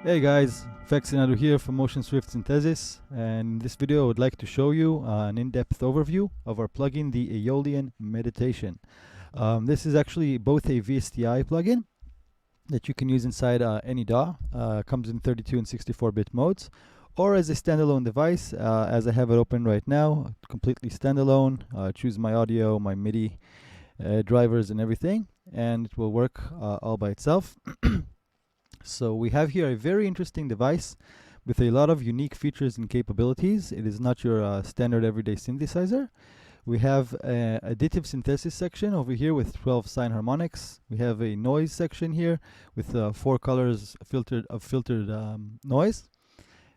Hey guys, Faxinado here from Motion Swift Synthesis, and in this video I would like to show you an in-depth overview of our plugin, the Aeolian Meditation. This is actually both a VSTi plugin that you can use inside any DAW, comes in 32 and 64-bit modes, or as a standalone device, as I have it open right now, completely standalone. Choose my audio, my MIDI drivers and everything, and it will work all by itself. So we have here a very interesting device with a lot of unique features and capabilities. It is not your standard everyday synthesizer. We have an additive synthesis section over here with 12 sine harmonics. We have a noise section here with 4 colors filtered noise.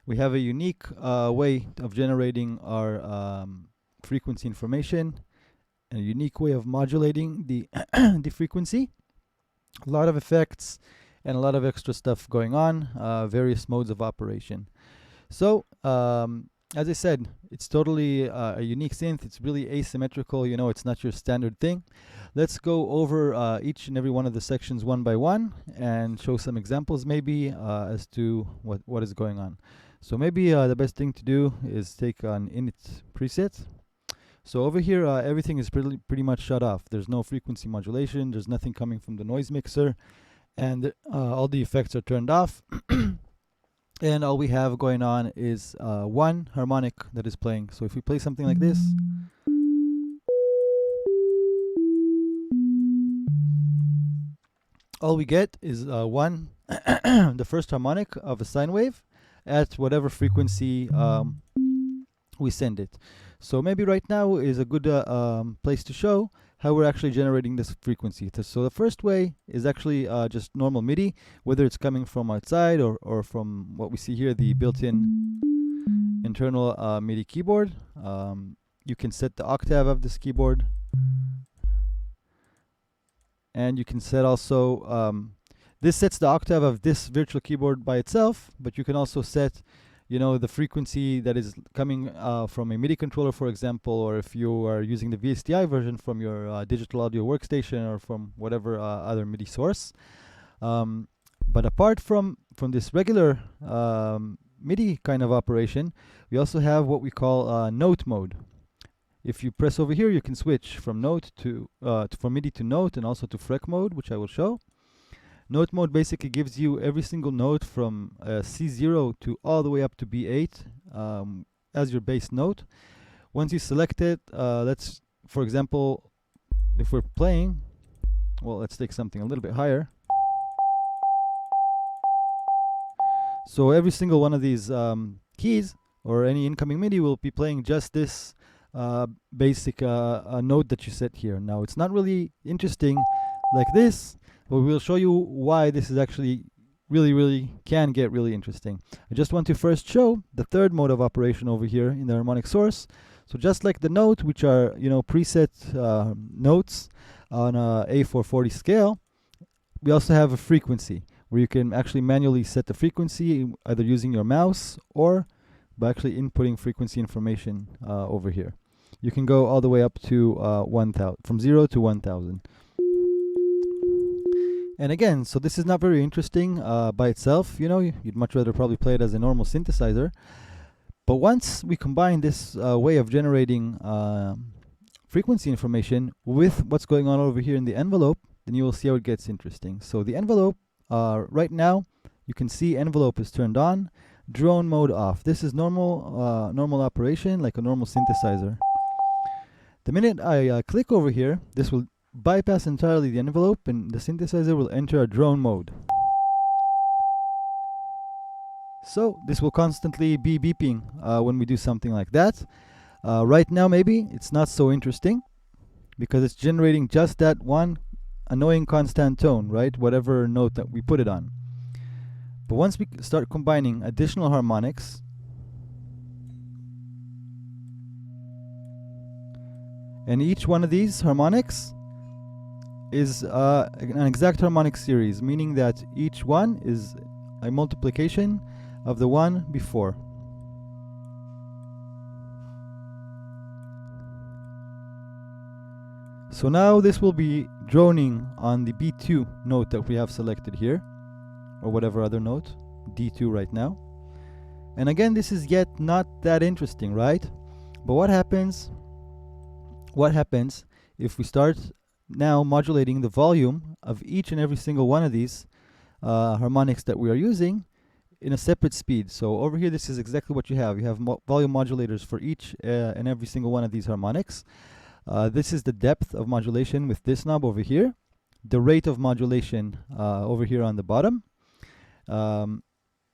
We have a unique way of generating our frequency information, a unique way of modulating the the frequency. A lot of effects and a lot of extra stuff going on, various modes of operation. So, as I said, it's totally a unique synth. It's really asymmetrical, you know, it's not your standard thing. Let's go over each and every one of the sections one by one and show some examples maybe as to what is going on. So maybe the best thing to do is take an init preset. So over here, everything is pretty much shut off. There's no frequency modulation, there's nothing coming from the noise mixer, and all the effects are turned off. And all we have going on is one harmonic that is playing. So if we play something like this, all we get is the first harmonic of a sine wave at whatever frequency we send it. So maybe right now is a good place to show how we're actually generating this frequency. So the first way is actually just normal MIDI, whether it's coming from outside or from what we see here, the built-in internal MIDI keyboard. You can set the octave of this keyboard, and you can set also this sets the octave of this virtual keyboard by itself, but you can also set, you know, the frequency that is coming from a MIDI controller, for example, or if you are using the VSTi version from your digital audio workstation or from whatever other MIDI source. But apart from this regular MIDI kind of operation, we also have what we call note mode. If you press over here, you can switch from note to from MIDI to note and also to freq mode, which I will show. Note mode basically gives you every single note from C0 to all the way up to B8 as your base note. Once you select it, let's, for example, if we're playing, well, let's take something a little bit higher. So every single one of these keys or any incoming MIDI will be playing just this basic note that you set here. Now, it's not really interesting like this, but we'll show you why this is actually really can get really interesting. I just want to first show the third mode of operation over here in the harmonic source. So just like the note, which are, you know, preset notes on a A440 scale, we also have a frequency where you can actually manually set the frequency either using your mouse or by actually inputting frequency information over here. You can go all the way up to 1,000, from 0 to 1,000. And again, so this is not very interesting by itself, you know, you'd much rather probably play it as a normal synthesizer. But once we combine this way of generating frequency information with what's going on over here in the envelope, then you will see how it gets interesting. So the envelope, right now, you can see envelope is turned on, drone mode off. This is normal, normal operation, like a normal synthesizer. The minute I click over here, this will bypass entirely the envelope and the synthesizer will enter a drone mode. So this will constantly be beeping when we do something like that. Right now maybe it's not so interesting because it's generating just that one annoying constant tone, right? Whatever note that we put it on. But once we start combining additional harmonics, and each one of these harmonics is an exact harmonic series, meaning that each one is a multiplication of the one before. So now this will be droning on the B2 note that we have selected here, or whatever other note. D2 right now. And again, this is yet not that interesting, right? But what happens if we start now modulating the volume of each and every single one of these harmonics that we are using in a separate speed? So over here, this is exactly what you have. You have volume modulators for each and every single one of these harmonics. This is the depth of modulation with this knob over here. The rate of modulation over here on the bottom. The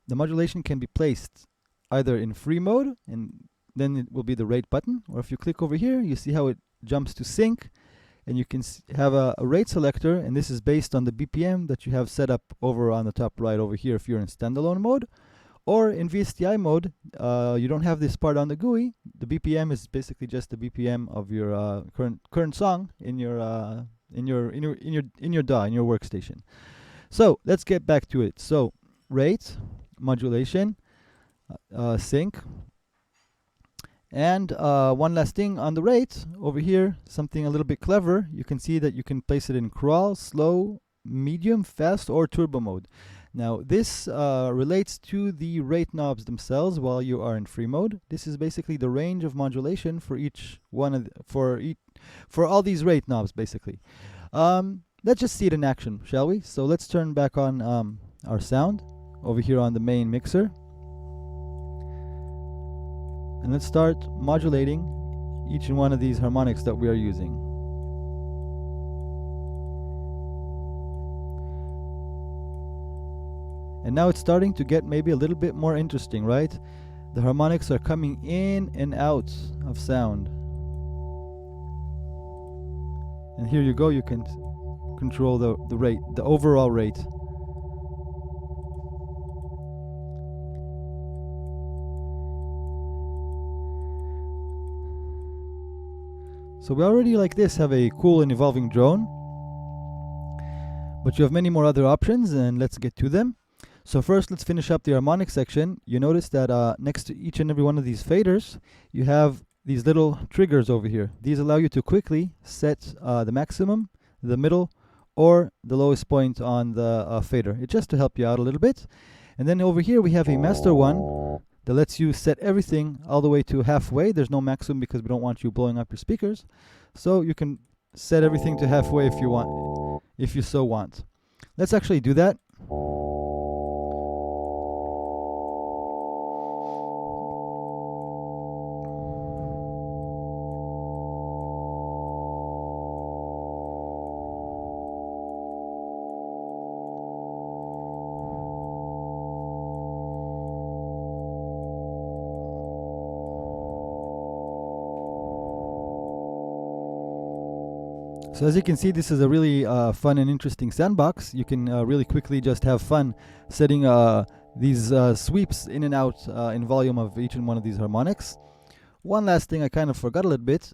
modulation can be placed either in free mode, and then it will be the rate button, or if you click over here, you see how it jumps to sync, and you can have a rate selector, and this is based on the BPM that you have set up over on the top right over here if you're in standalone mode. Or in VSTi mode, you don't have this part on the GUI. The BPM is basically just the BPM of your current song in your DAW, in your workstation. So let's get back to it. So rate, modulation, sync, and one last thing on the rate over here, something a little bit clever. You can see that you can place it in crawl, slow, medium, fast, or turbo mode. Now this relates to the rate knobs themselves while you are in free mode. This is basically the range of modulation for each one of for all these rate knobs basically. Let's just see it in action, shall we? So let's turn back on our sound over here on the main mixer. And let's start modulating each and one of these harmonics that we are using. And now it's starting to get maybe a little bit more interesting, right? The harmonics are coming in and out of sound. And here you go, you can control the rate, the overall rate. So we already like this have a cool and evolving drone, but you have many more other options, and let's get to them. So first, let's finish up the harmonic section. You notice that next to each and every one of these faders, you have these little triggers over here. These allow you to quickly set the maximum, the middle, or the lowest point on the fader. It's just to help you out a little bit. And then over here we have a master one that lets you set everything all the way to halfway. There's no maximum because we don't want you blowing up your speakers. So you can set everything to halfway if you want, if you so want. Let's actually do that. So as you can see, this is a really fun and interesting sandbox. You can really quickly just have fun setting these sweeps in and out in volume of each and one of these harmonics. One last thing I kind of forgot a little bit,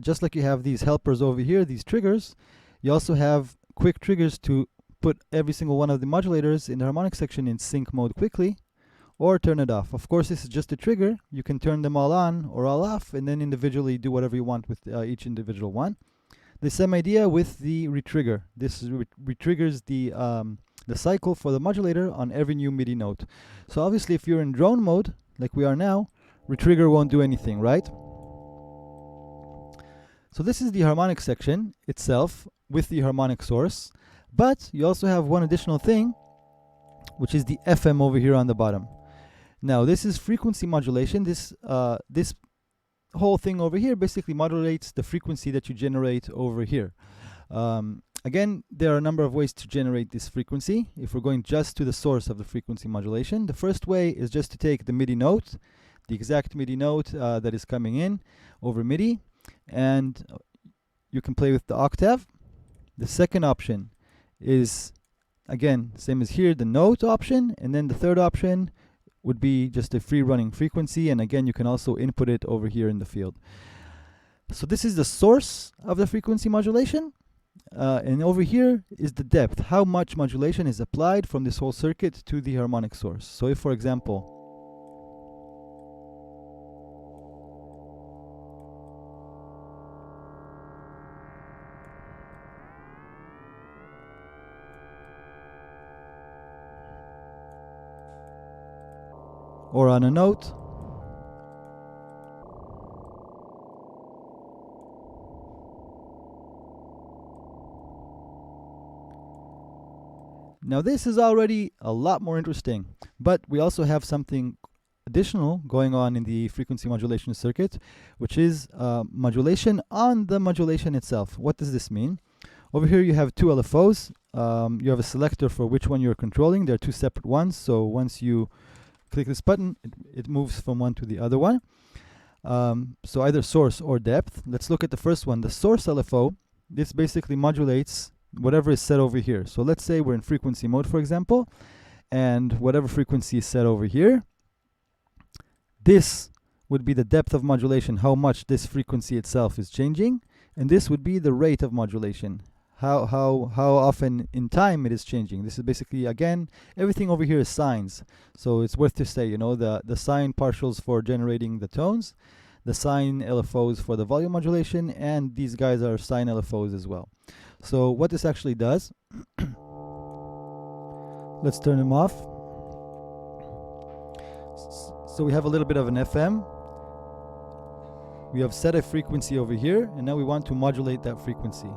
just like you have these helpers over here, these triggers, you also have quick triggers to put every single one of the modulators in the harmonic section in sync mode quickly, or turn it off. Of course, this is just a trigger. You can turn them all on or all off, and then individually do whatever you want with each individual one. The same idea with the retrigger. This retriggers the cycle for the modulator on every new MIDI note. So obviously, if you're in drone mode, like we are now, retrigger won't do anything, right? So this is the harmonic section itself with the harmonic source. But you also have one additional thing, which is the FM over here on the bottom. Now, this is frequency modulation. This whole thing over here basically modulates the frequency that you generate over here. Again, there are a number of ways to generate this frequency. If we're going just to the source of the frequency modulation, the first way is just to take the MIDI note, the exact MIDI note that is coming in over MIDI, and you can play with the octave. The second option is, again, same as here, the note option, and then the third option would be just a free running frequency, and again you can also input it over here in the field. So this is the source of the frequency modulation, and over here is the depth, how much modulation is applied from this whole circuit to the harmonic source. So if, for example, or on a note. Now this is already a lot more interesting, but we also have something additional going on in the frequency modulation circuit, which is modulation on the modulation itself. What does this mean? Over here you have two LFOs. You have a selector for which one you're controlling. They're two separate ones, so once you click this button, it moves from one to the other one. So either source or depth. Let's look at the first one, the source LFO. This basically modulates whatever is set over here. So let's say we're in frequency mode, for example, and whatever frequency is set over here, this would be the depth of modulation, how much this frequency itself is changing, and this would be the rate of modulation, how often in time it is changing. This is basically, again, everything over here is sines. So it's worth to say, you know, the sine partials for generating the tones, the sine LFOs for the volume modulation, and these guys are sine LFOs as well. So what this actually does, let's turn them off. So we have a little bit of an FM. We have set a frequency over here, and now we want to modulate that frequency.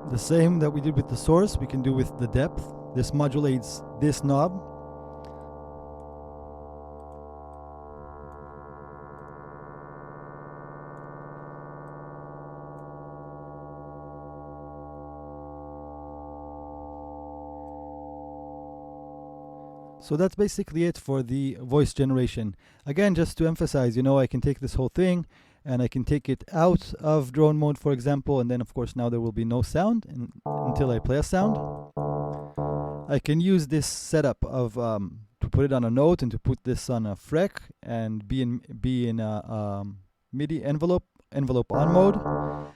The same that we did with the source, we can do with the depth. This modulates this knob. So that's basically it for the voice generation. Again, just to emphasize, you know, I can take this whole thing and I can take it out of drone mode, for example, and then of course now there will be no sound until I play a sound. I can use this setup of to put it on a note and to put this on a frec and be in a MIDI envelope on mode.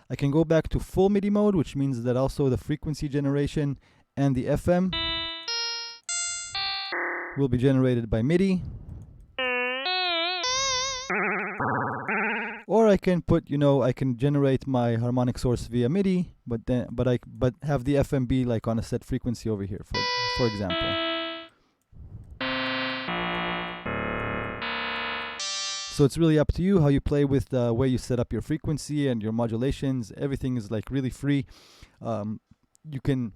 I can go back to full MIDI mode, which means that also the frequency generation and the FM will be generated by MIDI. Or I can put, you know, I can generate my harmonic source via MIDI, but have the FM be like on a set frequency over here, for example. So it's really up to you how you play with the way you set up your frequency and your modulations. Everything is like really free. You can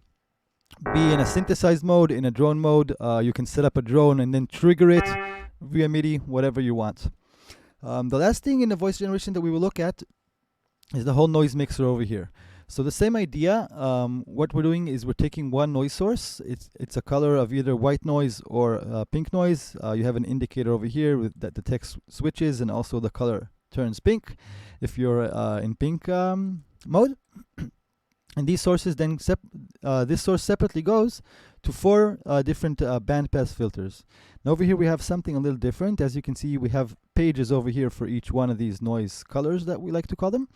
be in a synthesized mode, in a drone mode. You can set up a drone and then trigger it via MIDI, whatever you want. The last thing in the voice generation that we will look at is the whole noise mixer over here. So the same idea, what we're doing is we're taking one noise source. It's a color of either white noise or pink noise. You have an indicator over here that the text switches and also the color turns pink if you're in pink mode. And these sources then, this source separately goes to 4 different bandpass filters. Now over here we have something a little different. As you can see, we have pages over here for each one of these noise colors that we like to call them.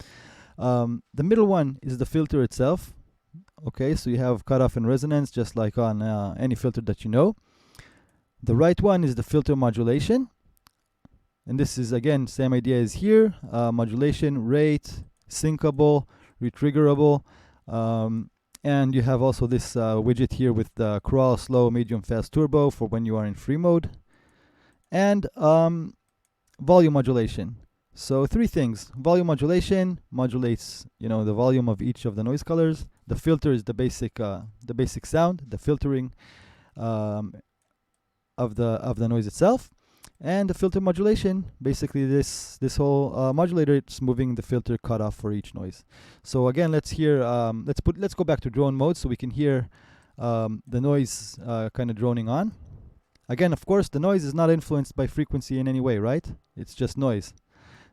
The middle one is the filter itself. Okay, so you have cutoff and resonance just like on any filter that you know. The right one is the filter modulation. And this is, again, same idea as here. Modulation, rate, syncable, retriggerable. And you have also this widget here with the crawl, slow, medium, fast, turbo for when you are in free mode. And volume modulation. So 3 things. Volume modulation modulates, you know, the volume of each of the noise colors. The filter is the basic sound, the filtering of the noise itself. And the filter modulation, basically this whole modulator, it's moving the filter cutoff for each noise. So again, let's go back to drone mode so we can hear the noise kind of droning on. Again, of course, the noise is not influenced by frequency in any way, right? It's just noise.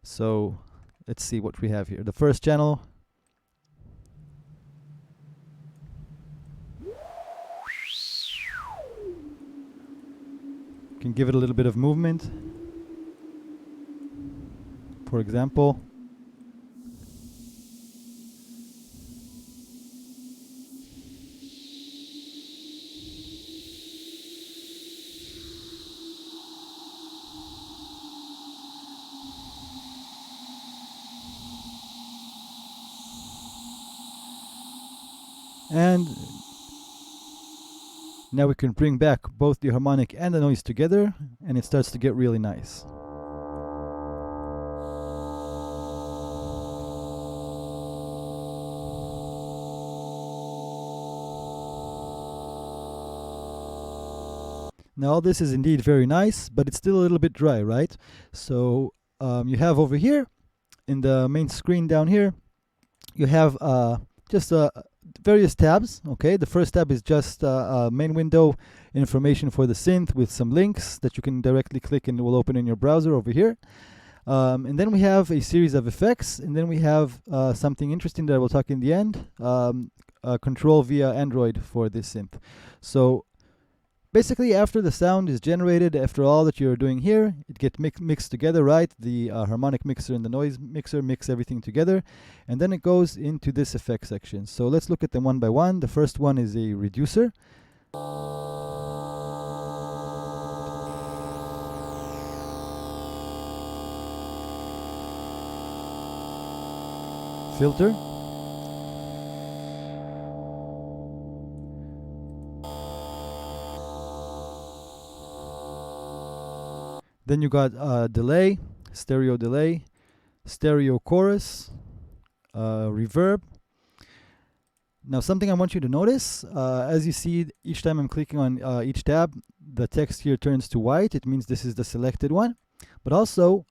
So let's see what we have here. The first channel. Can give it a little bit of movement. For example, And now we can bring back both the harmonic and the noise together, and it starts to get really nice. Now all this is indeed very nice, but it's still a little bit dry, right? So you have over here, in the main screen down here, you have just various tabs. Okay, the first tab is just main window information for the synth with some links that you can directly click and it will open in your browser over here. And then we have a series of effects, and then we have something interesting that I will talk in the end, control via Android for this synth. So basically, after the sound is generated, after all that you're doing here, it gets mixed together, right? The harmonic mixer and the noise mixer mix everything together, and then it goes into this effect section. So let's look at them one by one. The first one is a reducer. Filter. Then you got delay, stereo chorus, reverb. Now something I want you to notice, as you see, each time I'm clicking on each tab, the text here turns to white. It means this is the selected one. But also,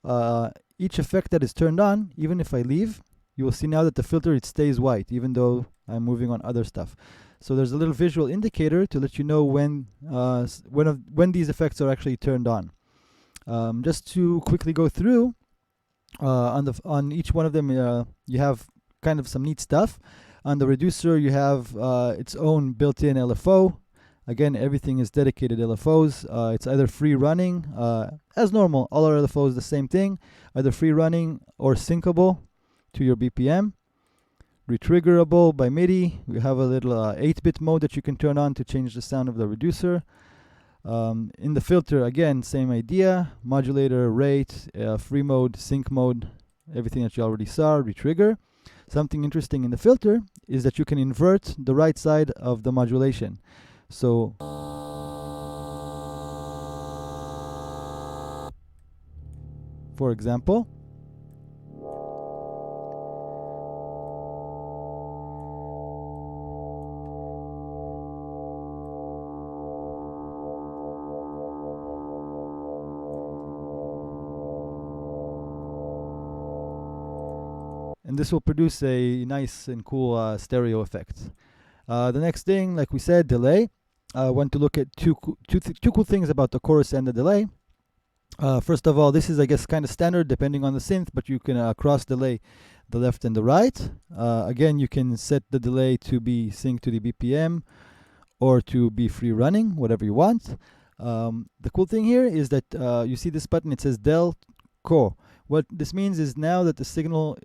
each effect that is turned on, even if I leave, you will see now that the filter, it stays white, even though I'm moving on other stuff. So there's a little visual indicator to let you know when these effects are actually turned on. Just to quickly go through, on each one of them, you have kind of some neat stuff. On the reducer, you have its own built-in LFO. Again, everything is dedicated LFOs. It's either free running, as normal, all our LFOs the same thing, either free running or syncable to your BPM. Retriggerable by MIDI. We have a little 8-bit mode that you can turn on to change the sound of the reducer. In the filter, again, same idea, modulator, rate, free mode, sync mode, everything that you already saw, retrigger. Something interesting in the filter is that you can invert the right side of the modulation. So for example, and this will produce a nice and cool stereo effect. The next thing, like we said, delay. I want to look at two cool things about the chorus and the delay. First of all, this is, I guess, kind of standard depending on the synth, but you can cross delay the left and the right. Again, you can set the delay to be synced to the BPM or to be free running, whatever you want. The cool thing here is that you see this button, it says del co. What this means is now that the signal,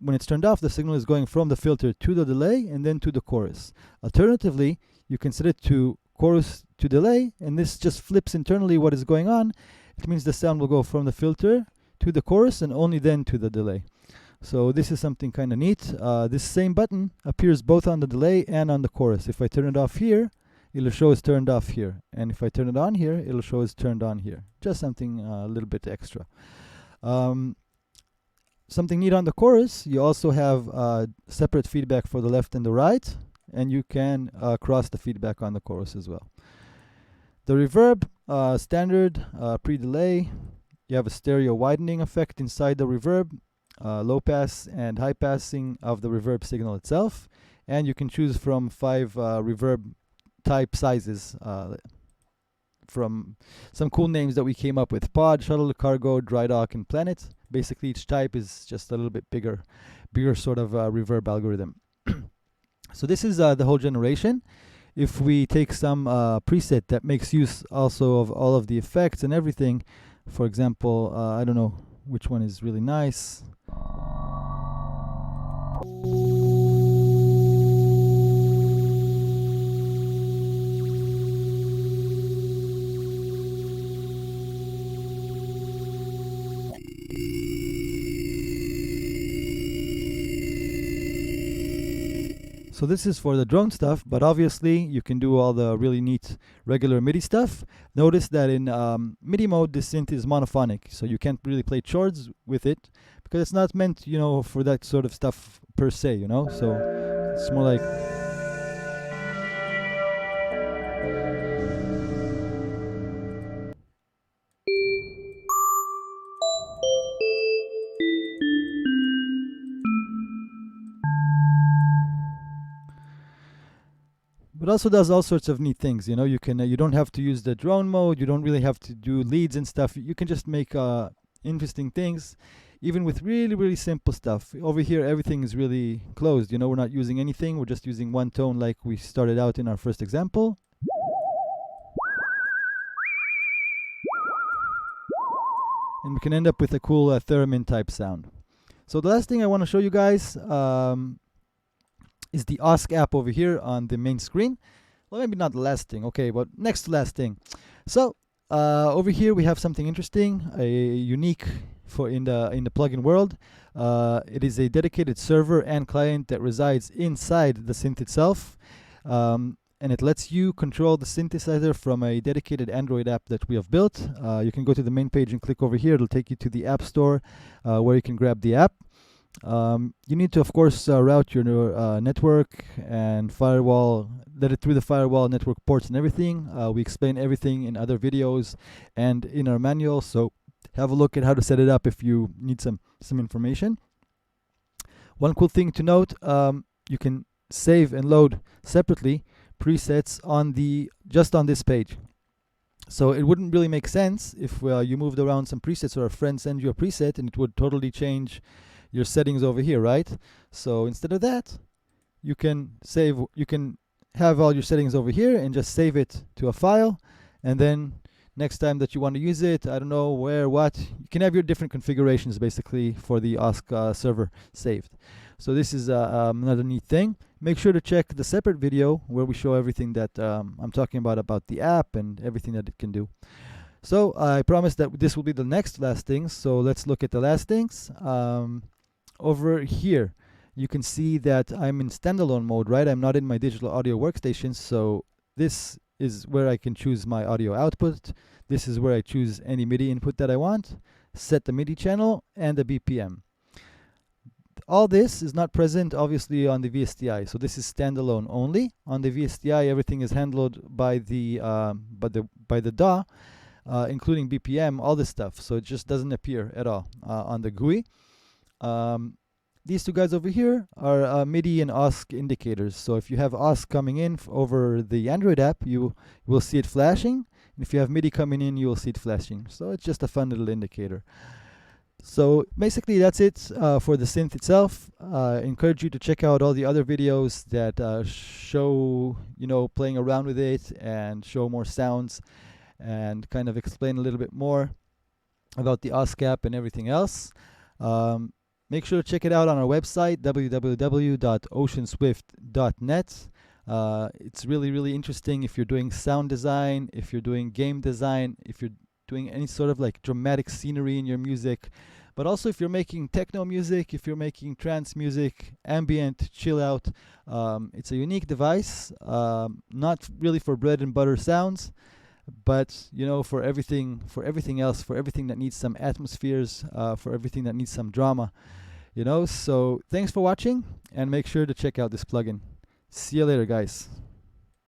when it's turned off, the signal is going from the filter to the delay and then to the chorus. Alternatively, you can set it to chorus to delay, and this just flips internally what is going on. It means the sound will go from the filter to the chorus and only then to the delay. So this is something kind of neat. This same button appears both on the delay and on the chorus. If I turn it off here, it'll show it's turned off here. And if I turn it on here, it'll show it's turned on here. Just something a little bit extra. Something neat on the chorus, you also have separate feedback for the left and the right, and you can cross the feedback on the chorus as well. The reverb, standard, pre-delay. You have a stereo widening effect inside the reverb, low pass and high passing of the reverb signal itself, and you can choose from 5 reverb type sizes from some cool names that we came up with: pod, shuttle, cargo, dry dock, and planet. Basically, each type is just a little bit bigger sort of reverb algorithm. So this is the whole generation. If we take some preset that makes use also of all of the effects and everything, for example, I don't know which one is really nice. So this is for the drone stuff, but obviously you can do all the really neat regular MIDI stuff. Notice that in MIDI mode, this synth is monophonic, so you can't really play chords with it because it's not meant, you know, for that sort of stuff per se, you know. So it's more like. But also does all sorts of neat things, you know. You can you don't have to use the drone mode. You don't really have to do leads and stuff. You can just make interesting things, even with really simple stuff. Over here, everything is really closed. You know, we're not using anything. We're just using one tone, like we started out in our first example. And we can end up with a cool theremin type sound. So the last thing I want to show you guys is the OSC app over here on the main screen. Well, maybe not the last thing, okay, but next to last thing. So over here we have something interesting, a unique for in the plugin world. It is a dedicated server and client that resides inside the synth itself, and it lets you control the synthesizer from a dedicated Android app that we have built. You can go to the main page and click over here. It'll take you to the App Store where you can grab the app. You need to, of course, route your network and firewall, let it through the firewall, network ports and everything. We explain everything in other videos and in our manual, so have a look at how to set it up if you need some information. One cool thing to note, you can save and load separately presets on just on this page. So it wouldn't really make sense if you moved around some presets or a friend send you a preset and it would totally change your settings over here, right? So instead of that, you can have all your settings over here and just save it to a file, and then next time that you want to use it, I don't know where, what, you can have your different configurations basically for the OSC server saved. So this is another neat thing. Make sure to check the separate video where we show everything that I'm talking about the app and everything that it can do. So I promise that this will be the last things. So let's look at the last things. Over here, you can see that I'm in standalone mode, right? I'm not in my digital audio workstation, so this is where I can choose my audio output. This is where I choose any MIDI input that I want, set the MIDI channel, and the BPM. All this is not present, obviously, on the VSTi, so this is standalone only. On the VSTi, everything is handled by the DAW, including BPM, all this stuff, so it just doesn't appear at all on the GUI. These two guys over here are MIDI and OSC indicators. So if you have OSC coming in over the Android app, you will see it flashing. And if you have MIDI coming in, you will see it flashing. So it's just a fun little indicator. So basically that's it for the synth itself. I encourage you to check out all the other videos that show, you know, playing around with it and show more sounds and kind of explain a little bit more about the OSC app and everything else. Make sure to check it out on our website, www.oceanswift.net. It's really interesting if you're doing sound design, if you're doing game design, if you're doing any sort of like dramatic scenery in your music, but also if you're making techno music, if you're making trance music, ambient, chill out. It's a unique device, not really for bread and butter sounds, but you know, for everything else, for everything that needs some atmospheres, for everything that needs some drama, you know. So thanks for watching, and make sure to check out this plugin. See you later, guys.